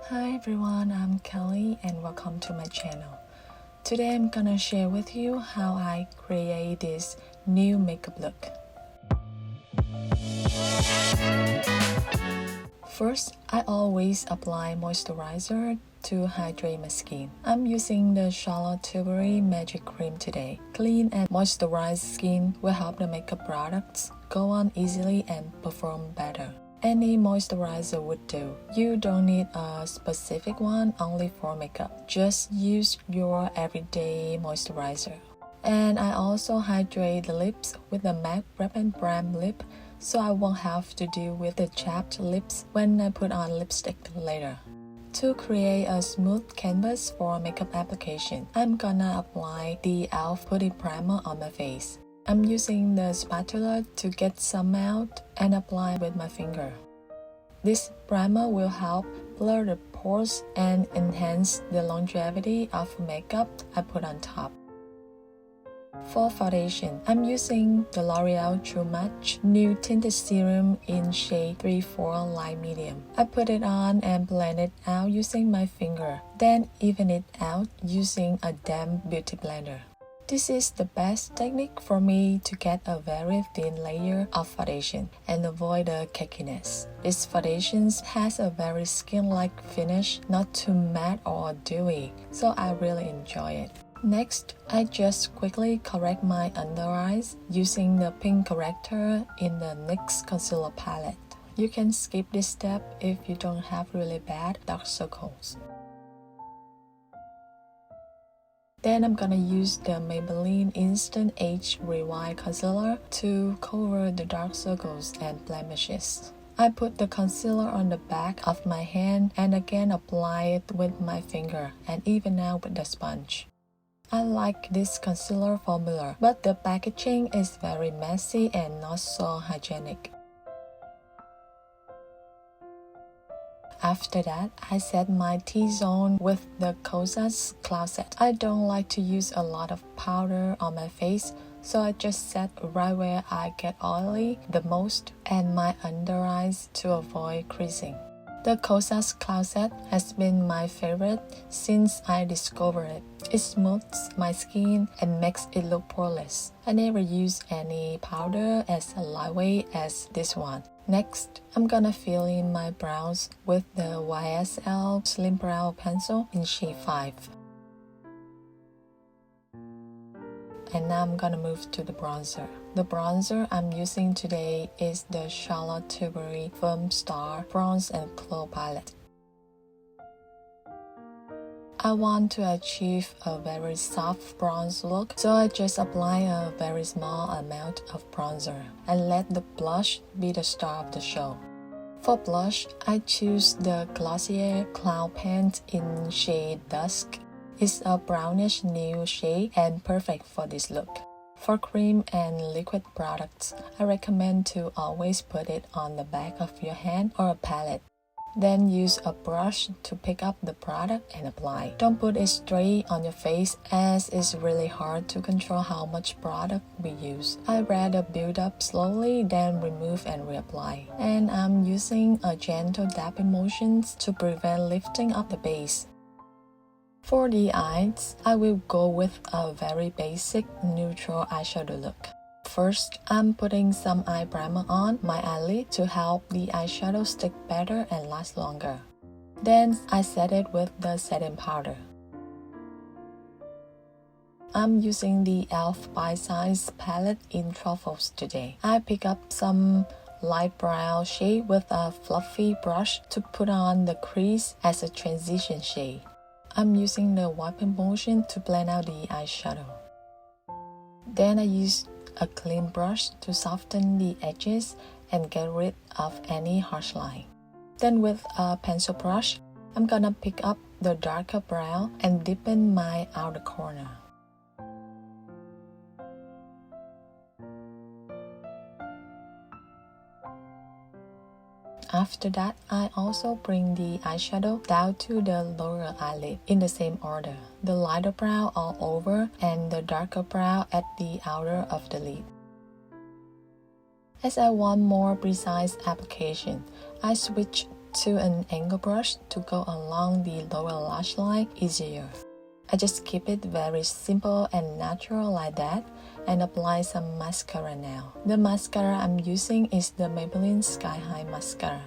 Hi everyone, I'm Kelly and welcome to my channel. Today I'm gonna share with you how I create this new makeup look. First, I always apply moisturizer to hydrate my skin. I'm using the Tilbury Magic Cream today. Clean and moisturized skin will help the makeup products go on easily and perform better. Any moisturizer would do. You don't need a specific one only for makeup. Just use your everyday moisturizer. And I also hydrate the lips with a MAC Wrap and Bram lip so I won't have to deal with the chapped lips when I put on lipstick later. To create a smooth canvas for makeup application, I'm gonna apply the e.l.f. Putty primer on my face. I'm using the spatula to get some out and apply with my finger. This primer will help blur the pores and enhance the longevity of makeup I put on top. For foundation, I'm using the L'Oreal True Match Nude Tinted Serum in shade 3-4 Light Medium. I put it on and blend it out using my finger, then even it out using a damp beauty blender. This is the best technique for me to get a very thin layer of foundation and avoid the cakeiness. This foundation has a very skin-like finish, not too matte or dewy, so I really enjoy it. Next, I just quickly correct my under eyes using the pink corrector in the NYX concealer palette. You can skip this step if you don't have really bad dark circles. Then I'm gonna use the Maybelline Instant Age Rewind Concealer to cover the dark circles and blemishes. I put the concealer on the back of my hand and again apply it with my finger and even out with the sponge. I like this concealer formula, but the packaging is very messy and not so hygienic. After that, I set my T-zone with the Kosas cloud set. I don't like to use a lot of powder on my face, so I just set right where I get oily the most and my under eyes to avoid creasing. The Kosas cloud set has been my favorite since I discovered it. It smooths my skin and makes it look poreless. I never use any powder as lightweight as this one. Next, I'm gonna fill in my brows with the YSL Slim Brow Pencil in shade 5. And now I'm gonna move to the bronzer. The bronzer I'm using today is the Tilbury Firm Star Bronze and Glow palette. I want to achieve a very soft bronze look, so I just apply a very small amount of bronzer and let the blush be the star of the show. For blush, I choose the Glossier Cloud Paint in shade Dusk. It's a brownish nude shade and perfect for this look. For cream and liquid products, I recommend to always put it on the back of your hand or a palette. Then use a brush to pick up the product and apply. Don't put it straight on your face as it's really hard to control how much product we use. I'd rather build up slowly than remove and reapply. And I'm using a gentle dabbing motions to prevent lifting up the base. For the eyes, I will go with a very basic neutral eyeshadow look. First, I'm putting some eye primer on my eyelid to help the eyeshadow stick better and last longer. Then, I set it with the setting powder. I'm using the e.l.f. By Size palette in Truffles today. I pick up some light brown shade with a fluffy brush to put on the crease as a transition shade. I'm using the wiping motion to blend out the eyeshadow. Then I use a clean brush to soften the edges and get rid of any harsh line. Then with a pencil brush, I'm gonna pick up the darker brown and deepen my outer corner. After that, I also bring the eyeshadow down to the lower eyelid in the same order. The lighter brown all over and the darker brown at the outer of the lid. As I want more precise application, I switch to an angle brush to go along the lower lash line easier. I just keep it very simple and natural like that and apply some mascara now. The mascara I'm using is the Maybelline Sky High Mascara.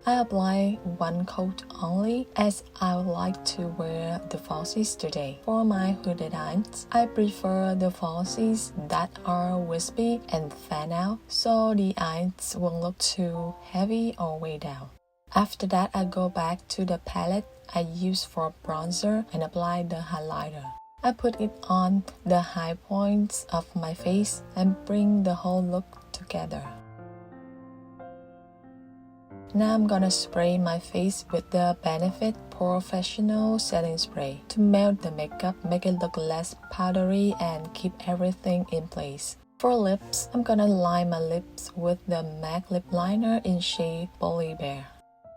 I apply one coat only as I would like to wear the falsies today. For my hooded eyes, I prefer the falsies that are wispy and fan out so the eyes won't look too heavy or way down. After that, I go back to the palette I use for bronzer and apply the highlighter. I put it on the high points of my face and bring the whole look together. Now I'm gonna spray my face with the Benefit POREfessional setting spray to melt the makeup, make it look less powdery and keep everything in place. For lips, I'm gonna line my lips with the MAC lip liner in shade Poly Bear.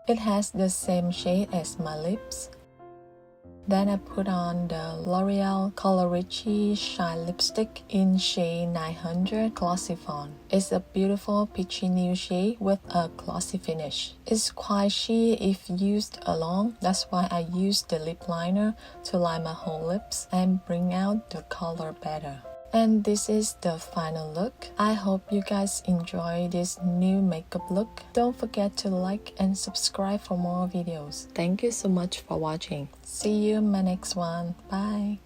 It has the same shade as my lips. Then I put on the L'Oreal Color Riche Shine Lipstick in shade 900 Glossy Fawn. It's a beautiful peachy nude shade with a glossy finish. It's quite sheer if used alone, that's why I use the lip liner to line my whole lips and bring out the color better. And this is the final look. I hope you guys enjoy this new makeup look. Don't forget to like and subscribe for more videos. Thank you so much for watching. See you in my next one. Bye.